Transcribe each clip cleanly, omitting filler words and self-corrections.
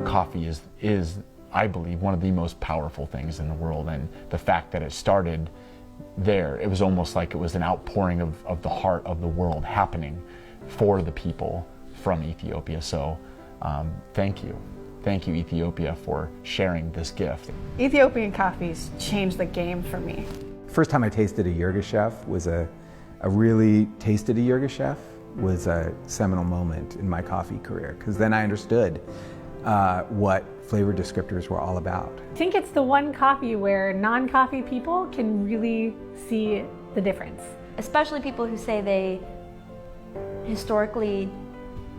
coffee is, I believe, one of the most powerful things in the world. And the fact that it started there, it was almost like it was an outpouring of the heart of the world happening for the people from Ethiopia. So thank you. Thank you, Ethiopia, for sharing this gift. Ethiopian coffees changed the game for me. First time I tasted a Yirgacheffe was a seminal moment in my coffee career, because then I understood what flavor descriptors were all about. I think it's the one coffee where non-coffee people can really see the difference. Especially people who say they historically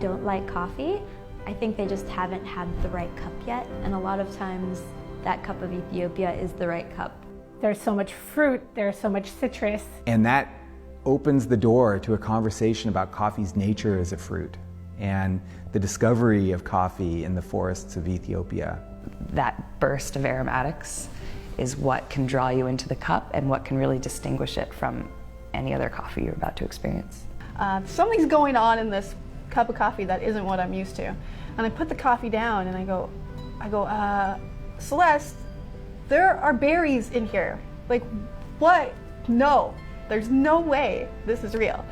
don't like coffee. I think they just haven't had the right cup yet, and a lot of times that cup of Ethiopia is the right cup. There's so much fruit, there's so much citrus. And that opens the door to a conversation about coffee's nature as a fruit and the discovery of coffee in the forests of Ethiopia. That burst of aromatics is what can draw you into the cup and what can really distinguish it from any other coffee you're about to experience. Something's going on in this cup of coffee that isn't what I'm used to. And I put the coffee down and I go, Celeste, there are berries in here. Like, what? No, there's no way this is real.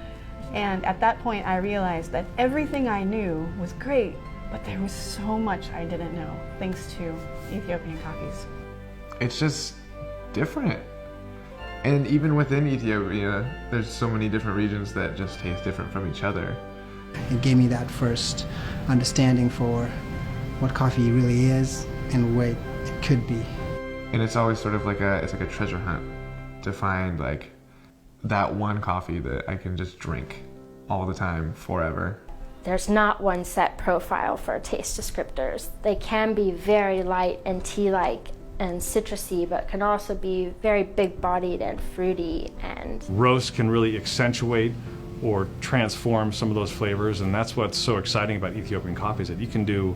And at that point I realized that everything I knew was great, but there was so much I didn't know, thanks to Ethiopian coffees. It's just different. And even within Ethiopia, there's so many different regions that just taste different from each other. It gave me that first understanding for what coffee really is and what it could be. And it's always sort of like it's like a treasure hunt to find like that one coffee that I can just drink all the time, forever. There's not one set profile for taste descriptors. They can be very light and tea-like and citrusy, but can also be very big-bodied and fruity. And roast can really accentuate or transform some of those flavors, and that's what's so exciting about Ethiopian coffee, is that you can do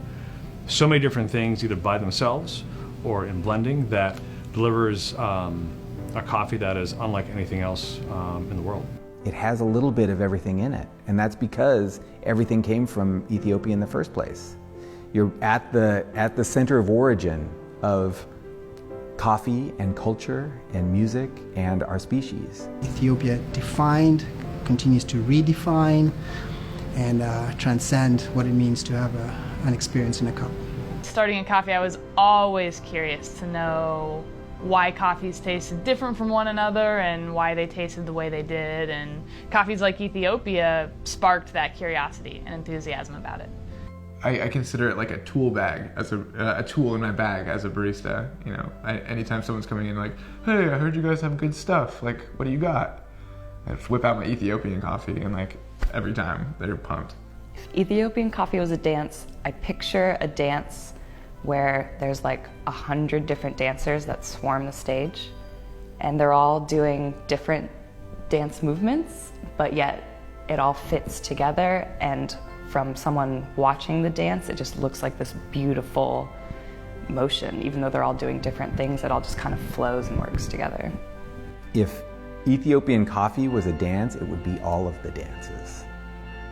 so many different things either by themselves or in blending that delivers a coffee that is unlike anything else in the world. It has a little bit of everything in it, and that's because everything came from Ethiopia in the first place. You're at the center of origin of coffee and culture and music and our species. Ethiopia defined, continues to redefine, and transcend what it means to have an experience in a cup. Starting in coffee, I was always curious to know why coffees tasted different from one another and why they tasted the way they did, and coffees like Ethiopia sparked that curiosity and enthusiasm about it. I consider it like a tool bag, as a tool in my bag as a barista. You know, anytime someone's coming in like, hey, I heard you guys have good stuff, like, what do you got? I whip out my Ethiopian coffee, and like every time they're pumped. If Ethiopian coffee was a dance, I picture a dance where there's like 100 different dancers that swarm the stage, and they're all doing different dance movements, but yet it all fits together, and from someone watching the dance, it just looks like this beautiful motion. Even though they're all doing different things, it all just kind of flows and works together. If Ethiopian coffee was a dance, it would be all of the dances.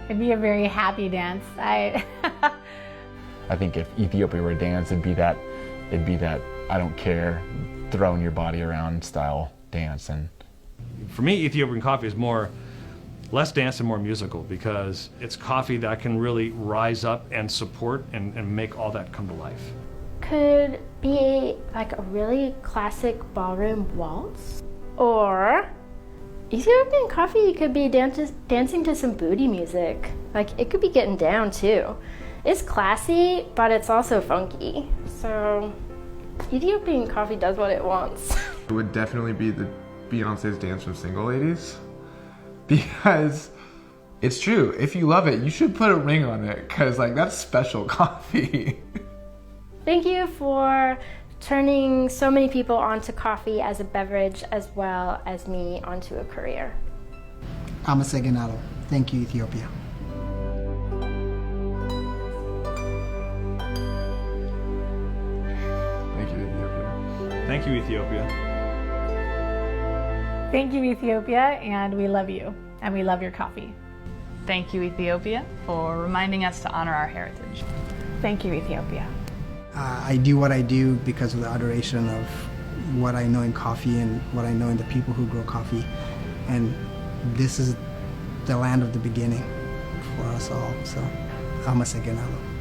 It'd be a very happy dance. I think if Ethiopia were a dance, it'd be that I don't care, throwing your body around style dance. And for me, Ethiopian coffee is less dance and more musical, because it's coffee that can really rise up and support and make all that come to life. could be like a really classic ballroom waltz, or Ethiopian coffee could be dancing to some booty music. Like, it could be getting down too. It's classy, but it's also funky. So Ethiopian coffee does what it wants. It would definitely be the Beyonce's Dance from Single Ladies, because it's true. If you love it, you should put a ring on it, because like, that's special coffee. Thank you for turning so many people onto coffee as a beverage, as well as me onto a career. Amaseganalo. Thank you, Ethiopia. Thank you, Ethiopia. Thank you, Ethiopia. Thank you, Ethiopia, and we love you, and we love your coffee. Thank you, Ethiopia, for reminding us to honor our heritage. Thank you, Ethiopia. I do what I do because of the adoration of what I know in coffee and what I know in the people who grow coffee. And this is the land of the beginning for us all. So, ama se ganalo.